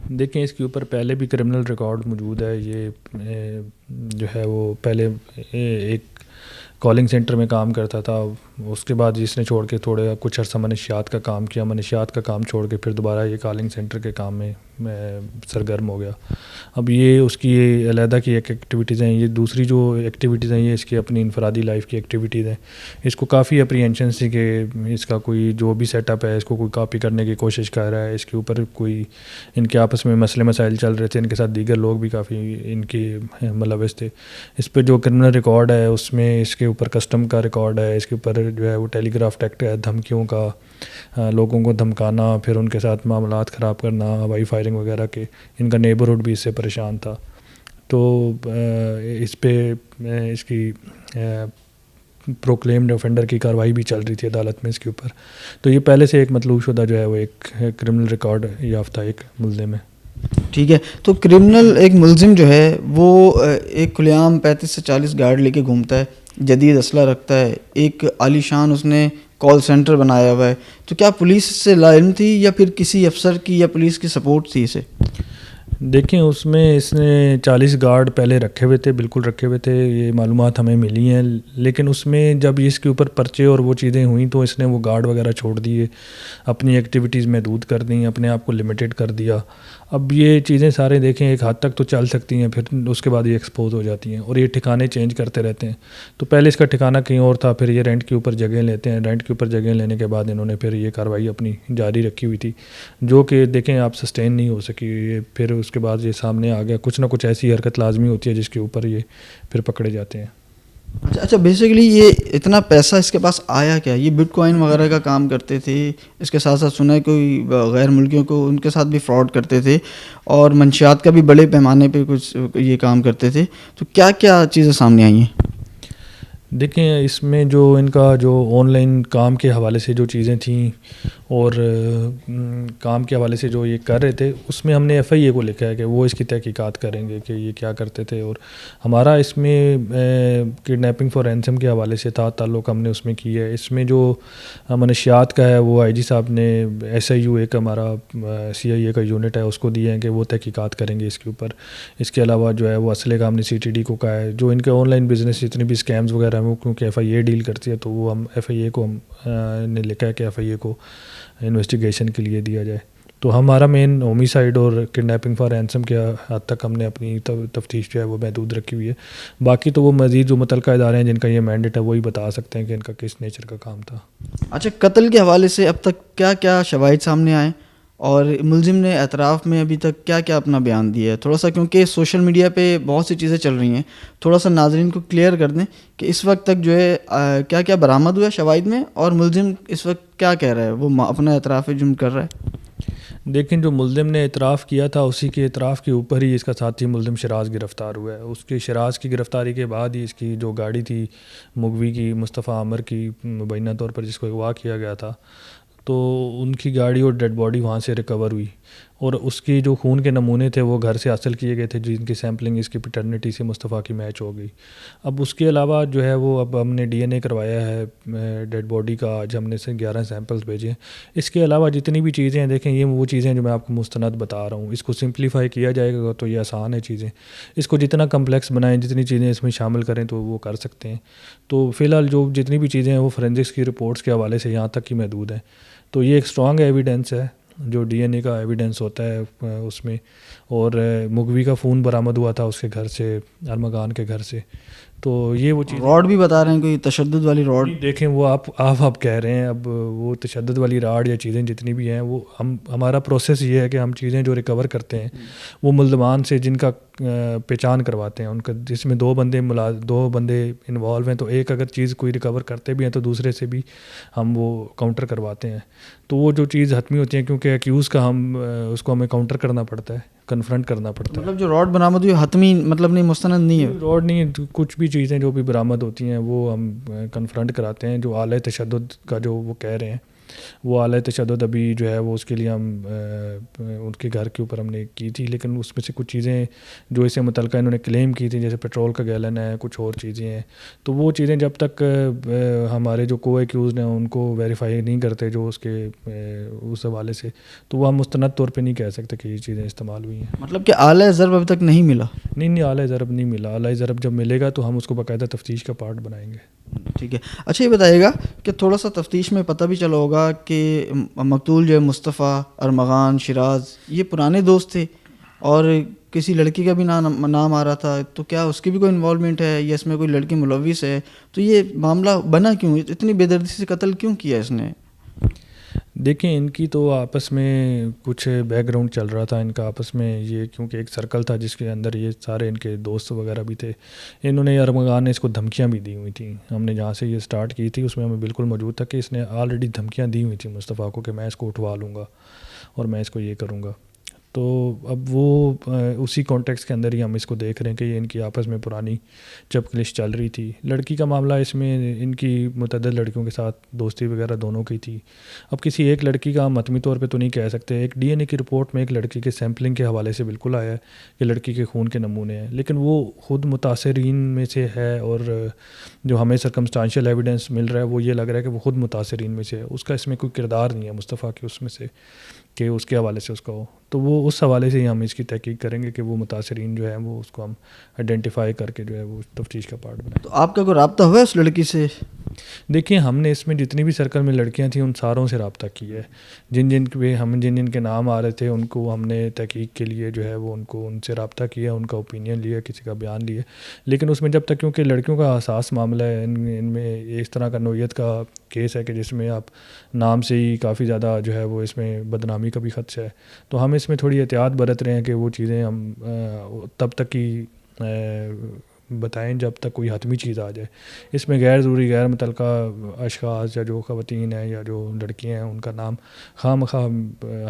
دیکھیں اس کے اوپر پہلے بھی کرمنل ریکارڈ موجود ہے. یہ جو ہے وہ پہلے ایک کالنگ سینٹر میں کام کرتا تھا. اس کے بعد اس نے چھوڑ کے تھوڑے کچھ عرصہ منشیات کا کام کیا. منشیات کا کام چھوڑ کے پھر دوبارہ یہ کالنگ سینٹر کے کام میں سرگرم ہو گیا. اب یہ اس کی علیحدہ کی ایک ایکٹیویٹیز ہیں. یہ دوسری جو ایکٹیویٹیز ہیں یہ اس کی اپنی انفرادی لائف کی ایکٹیویٹیز ہیں. اس کو کافی اپریہنشن تھی کہ اس کا کوئی جو بھی سیٹ اپ ہے اس کو کوئی کاپی کرنے کی کوشش کر رہا ہے. اس کے اوپر کوئی ان کے آپس میں مسئلے مسائل چل رہے تھے. ان کے ساتھ دیگر لوگ بھی کافی ان کی ملوث تھے. اس پہ جو کرمنل ریکارڈ ہے اس میں اس کے اوپر کسٹم کا ریکارڈ ہے. اس کے اوپر جو ہے وہ ٹیلی گراف ایکٹ ہے, دھمکیوں کا, لوگوں کو دھمکانا, پھر ان کے ساتھ معاملات خراب کرنا, ہوائی فائرنگ وغیرہ کے. ان کا نیبرہڈ بھی اس سے پریشان تھا. تو اس پہ اس کی پروکلیمڈ آفینڈر کی کارروائی بھی چل رہی تھی عدالت میں اس کے اوپر. تو یہ پہلے سے ایک مطلوب شدہ جو ہے وہ ایک کرمنل ریکارڈ یافتہ ایک ملزم ہے. ٹھیک ہے. تو کرمنل ایک ملزم جو ہے وہ ایک کھلے عام 35 سے 40 گارڈ لے کے گھومتا ہے, جدید اسلحہ رکھتا ہے, ایک عالی شان اس نے کال سینٹر بنایا ہوا ہے. تو کیا پولیس سے لاعلم تھی یا پھر کسی افسر کی یا پولیس کی سپورٹ تھی اسے؟ دیکھیں اس میں اس نے 40 گارڈ پہلے رکھے ہوئے تھے, بالکل رکھے ہوئے تھے. یہ معلومات ہمیں ملی ہیں. لیکن اس میں جب اس کے اوپر پرچے اور وہ چیزیں ہوئیں تو اس نے وہ گارڈ وغیرہ چھوڑ دیے, اپنی ایکٹیویٹیز محدود کر دیں, اپنے آپ کو لمیٹڈ کر دیا. اب یہ چیزیں سارے دیکھیں ایک حد تک تو چل سکتی ہیں, پھر اس کے بعد یہ ایکسپوز ہو جاتی ہیں اور یہ ٹھکانے چینج کرتے رہتے ہیں. تو پہلے اس کا ٹھکانہ کہیں اور تھا, پھر یہ رینٹ کے اوپر جگہ لیتے ہیں. رینٹ کے اوپر جگہ لینے کے بعد انہوں نے پھر یہ کارروائی اپنی جاری رکھی ہوئی تھی جو کہ دیکھیں آپ سسٹین نہیں ہو سکی. یہ پھر اس کے بعد یہ سامنے آ گیا. کچھ نہ کچھ ایسی حرکت لازمی ہوتی ہے جس کے اوپر یہ پھر پکڑے جاتے ہیں. اچھا بیسیکلی یہ اتنا پیسہ اس کے پاس آیا کیا؟ یہ بٹ کوائن وغیرہ کا کام کرتے تھے, اس کے ساتھ ساتھ سنا ہے کوئی غیر ملکیوں کو ان کے ساتھ بھی فراڈ کرتے تھے, اور منشیات کا بھی بڑے پیمانے پہ کچھ یہ کام کرتے تھے. تو کیا کیا چیزیں سامنے آئی ہیں؟ دیکھیں اس میں جو ان کا جو آن لائن کام کے حوالے سے جو چیزیں تھیں اور کام کے حوالے سے جو یہ کر رہے تھے اس میں ہم نے ایف آئی اے کو لکھا ہے کہ وہ اس کی تحقیقات کریں گے کہ یہ کیا کرتے تھے. اور ہمارا اس میں کڈنیپنگ فار رینسم کے حوالے سے تھا تعلق, ہم نے اس میں کی ہے. اس میں جو منشیات کا ہے وہ آئی جی صاحب نے ایس آئی یو ایک ہمارا سی آئی اے کا یونٹ ہے اس کو دیے ہیں کہ وہ تحقیقات کریں گے اس کے اوپر. اس کے علاوہ جو ہے وہ اسلحے کا ہم نے سی ٹی ڈی کو کہا ہے. جو ان کے آن لائن بزنس جتنے بھی اسکیمز وغیرہ ہیں وہ کیونکہ ایف آئی اے ڈیل کرتی ہے تو وہ ہم ایف آئی اے کو ہم نے لکھا ہے کہ ایف آئی اے کو انویسٹیگیشن کے لیے دیا جائے. تو ہمارا مین ہومیسائڈ اور کڈنیپنگ فار رینسم کے حد تک ہم نے اپنی تفتیش جو ہے وہ محدود رکھی ہوئی ہے. باقی تو وہ مزید جو متعلقہ ادارے ہیں جن کا یہ مینڈیٹ ہے وہی بتا سکتے ہیں کہ ان کا کس نیچر کا کام تھا. اچھا قتل کے حوالے سے اب تک کیا کیا شواہد سامنے آئے اور ملزم نے اعتراف میں ابھی تک کیا کیا اپنا بیان دیا ہے؟ تھوڑا سا کیونکہ سوشل میڈیا پہ بہت سی چیزیں چل رہی ہیں, تھوڑا سا ناظرین کو کلیئر کر دیں کہ اس وقت تک جو ہے کیا کیا برآمد ہوا شواہد میں, اور ملزم اس وقت کیا کہہ رہا ہے, وہ اپنا اعتراف جرم کر رہا ہے. لیکن جو ملزم نے اعتراف کیا تھا اسی کے اعتراف کے اوپر ہی اس کا ساتھی ملزم شراز گرفتار ہوا ہے. اس کی شراز کی گرفتاری کے بعد ہی اس کی جو گاڑی تھی مغوی کی, مصطفیٰ عامر کی مبینہ طور پر جس کو اغوا کیا گیا تھا, تو ان کی گاڑی اور ڈیڈ باڈی وہاں سے ریکور ہوئی اور اس کی جو خون کے نمونے تھے وہ گھر سے حاصل کیے گئے تھے جن کی سیمپلنگ اس کی پیٹرنٹی سے مصطفیٰ کی میچ ہو گئی. اب اس کے علاوہ جو ہے وہ اب ہم نے ڈی این اے کروایا ہے ڈیڈ باڈی کا, آج ہم نے سے 11 سیمپلز بھیجے ہیں. اس کے علاوہ جتنی بھی چیزیں ہیں دیکھیں یہ وہ چیزیں جو میں آپ کو مستند بتا رہا ہوں, اس کو سمپلیفائی کیا جائے گا تو یہ آسان ہے چیزیں. اس کو جتنا کمپلیکس بنائیں, جتنی چیزیں اس میں شامل کریں تو وہ کر سکتے ہیں. تو فی الحال جو جتنی بھی چیزیں ہیں وہ فورینزکس کی رپورٹس کے حوالے سے یہاں تک ہی محدود ہیں. تو یہ ایک اسٹرانگ ایویڈنس ہے جو ڈی این اے کا ایویڈنس ہوتا ہے اس میں. اور مغوی کا فون برآمد ہوا تھا اس کے گھر سے, ارمغان کے گھر سے. تو یہ وہ چیز راڈ بھی بتا رہے ہیں کوئی تشدد والی راڈ. دیکھیں وہ آپ کہہ رہے ہیں, اب وہ تشدد والی راڈ یا چیزیں جتنی بھی ہیں وہ ہمارا پروسیس یہ ہے کہ ہم چیزیں جو ریکور کرتے ہیں وہ ملزمان سے جن کا پہچان کرواتے ہیں ان کا, جس میں دو بندے انوالو ہیں تو ایک اگر چیز کوئی ریکور کرتے بھی ہیں تو دوسرے سے بھی ہم وہ کاؤنٹر کرواتے ہیں. تو وہ جو چیز حتمی ہوتی ہے کیونکہ ایکیوز کا اس کو ہمیں کاؤنٹر کرنا پڑتا ہے, کنفرنٹ کرنا پڑتا ہے. مطلب جو راڈ برآمد ہوئی حتمی مطلب نہیں, مستند نہیں ہے راڈ نہیں, کچھ بھی چیزیں جو بھی برآمد ہوتی ہیں وہ ہم کنفرنٹ کراتے ہیں. جو آلہ تشدد کا جو وہ کہہ رہے ہیں وہ اعلی تشدد ابھی جو ہے وہ اس کے لیے ہم ان کے گھر کے اوپر ہم نے کی تھی، لیکن اس میں سے کچھ چیزیں جو اسے متعلقہ انہوں نے کلیم کی تھی، جیسے پیٹرول کا گیلن ہے، کچھ اور چیزیں ہیں، تو وہ چیزیں جب تک ہمارے جو کو ایکیوزڈ ہیں ان کو ویریفائی نہیں کرتے جو اس کے اس حوالے سے، تو وہ ہم مستند طور پہ نہیں کہہ سکتے کہ یہ چیزیں استعمال ہوئی ہیں. مطلب کہ اعلی ضرب ابھی تک نہیں ملا؟ نہیں، اعلی ضرب نہیں ملا. اعلی ضرب جب ملے گا تو ہم اس کو باقاعدہ تفتیش کا پارٹ بنائیں گے. ٹھیک ہے. اچھا یہ بتائیے گا کہ تھوڑا سا تفتیش میں پتہ بھی چلا ہوگا کہ مقتول جو ہے مصطفیٰ، ارمغان، شیراز، یہ پرانے دوست تھے اور کسی لڑکی کا بھی نام آ رہا تھا، تو کیا اس کی بھی کوئی انوالومنٹ ہے یا اس میں کوئی لڑکی ملوث ہے؟ تو یہ معاملہ بنا کیوں، اتنی بے دردی سے قتل کیوں کیا اس نے؟ دیکھیں ان کی تو آپس میں کچھ بیک گراؤنڈ چل رہا تھا ان کا آپس میں، یہ کیونکہ ایک سرکل تھا جس کے اندر یہ سارے ان کے دوست وغیرہ بھی تھے. انہوں نے ارمغان نے اس کو دھمکیاں بھی دی ہوئی تھیں. ہم نے جہاں سے یہ سٹارٹ کی تھی اس میں ہمیں بالکل موجود تھا کہ اس نے آلریڈی دھمکیاں دی ہوئی تھیں مصطفیٰ کو کہ میں اس کو اٹھوا لوں گا اور میں اس کو یہ کروں گا. تو اب وہ اسی کانٹیکس کے اندر ہی ہم اس کو دیکھ رہے ہیں کہ یہ ان کی آپس میں پرانی چپکلش چل رہی تھی. لڑکی کا معاملہ اس میں ان کی متعدد لڑکیوں کے ساتھ دوستی وغیرہ دونوں کی تھی. اب کسی ایک لڑکی کا ہم حتمی طور پہ تو نہیں کہہ سکتے. ایک ڈی این اے کی رپورٹ میں ایک لڑکی کے سیمپلنگ کے حوالے سے بالکل آیا ہے کہ لڑکی کے خون کے نمونے ہیں، لیکن وہ خود متاثرین میں سے ہے اور جو ہمیں سرکمسٹانشیل ایویڈنس مل رہا ہے وہ یہ لگ رہا ہے کہ وہ خود متاثرین میں سے ہے. اس کا اس میں کوئی کردار نہیں ہے مصطفیٰ کے اس میں سے کہ اس کے حوالے سے اس کا ہو. تو وہ اس حوالے سے ہی ہم اس کی تحقیق کریں گے کہ وہ متاثرین جو ہیں وہ اس کو ہم آئیڈینٹیفائی کر کے جو ہے وہ تفتیش کا پارٹ بنائیں. تو آپ کا کوئی رابطہ ہوا ہے اس لڑکی سے؟ دیکھیے ہم نے اس میں جتنی بھی سرکل میں لڑکیاں تھیں ان ساروں سے رابطہ کیا ہے. جن کے نام آ رہے تھے ان کو ہم نے تحقیق کے لیے جو ہے وہ ان سے رابطہ کیا، ان کا اوپینین لیا، کسی کا بیان لیا. لیکن اس میں جب تک کیونکہ لڑکیوں کا حساس معاملہ ہے، ان میں اس طرح کا نوعیت کا کیس ہے کہ جس میں آپ نام سے ہی کافی زیادہ جو ہے وہ اس میں بدنامی کا بھی خدشہ ہے، تو ہم اس میں تھوڑی احتیاط برت رہے ہیں کہ وہ چیزیں ہم تب تک ہی بتائیں جب تک کوئی حتمی چیز آ جائے. اس میں غیر ضروری غیر متعلقہ اشخاص یا جو خواتین ہیں یا جو لڑکیاں ہیں ان کا نام خواہ مخواہ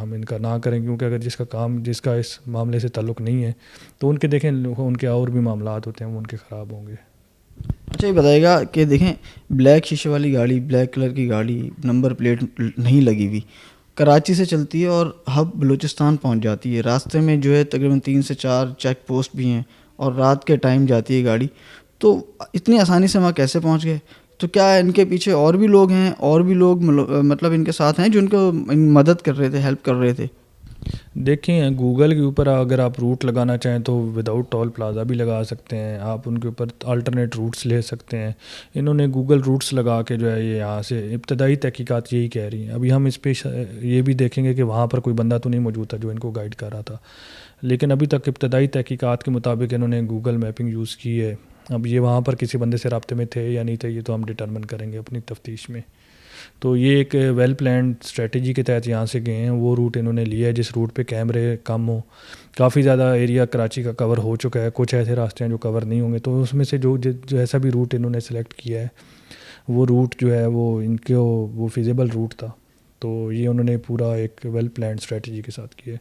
ہم ان کا نہ کریں، کیونکہ اگر جس کا اس معاملے سے تعلق نہیں ہے تو ان کے دیکھیں ان کے اور بھی معاملات ہوتے ہیں وہ ان کے خراب ہوں گے. اچھا یہ بتائے گا کہ دیکھیں بلیک شیشے والی گاڑی، بلیک کلر کی گاڑی، نمبر پلیٹ نہیں لگی ہوئی، کراچی سے چلتی ہے اور ہب بلوچستان پہنچ جاتی ہے. راستے میں جو ہے تقریباً 3 سے 4 چیک پوسٹ بھی ہیں اور رات کے ٹائم جاتی ہے گاڑی. تو اتنی آسانی سے وہاں کیسے پہنچ گئے؟ تو کیا ان کے پیچھے اور بھی لوگ ہیں، اور بھی لوگ مطلب ان کے ساتھ ہیں جو ان کو مدد کر رہے تھے، ہیلپ کر رہے تھے؟ دیکھیں گوگل کے اوپر اگر آپ روٹ لگانا چاہیں تو وداؤٹ ٹول پلازا بھی لگا سکتے ہیں آپ، ان کے اوپر الٹرنیٹ روٹس لے سکتے ہیں. انہوں نے گوگل روٹس لگا کے جو ہے یہ یہاں سے ابتدائی تحقیقات یہی کہہ رہی ہیں. ابھی ہم اس پہ یہ بھی دیکھیں گے کہ وہاں پر کوئی بندہ تو نہیں موجود تھا جو ان کو گائیڈ کر رہا تھا، لیکن ابھی تک ابتدائی تحقیقات کے مطابق انہوں نے گوگل میپنگ یوز کی ہے. اب یہ وہاں پر کسی بندے سے رابطے میں تھے یا نہیں تھے یہ تو ہم ڈٹرمن کریں گے اپنی تفتیش میں. تو یہ ایک ویل پلانڈ اسٹریٹجی کے تحت یہاں سے گئے ہیں. وہ روٹ انہوں نے لیا ہے جس روٹ پہ کیمرے کم ہوں. کافی زیادہ ایریا کراچی کا کور ہو چکا ہے، کچھ ایسے راستے ہیں جو کور نہیں ہوں گے، تو اس میں سے جو ایسا بھی روٹ انہوں نے سلیکٹ کیا ہے وہ روٹ جو ہے وہ ان کو وہ فیزیبل روٹ تھا. تو یہ انہوں نے پورا ایک ویل پلانڈ اسٹریٹجی کے ساتھ کیا ہے.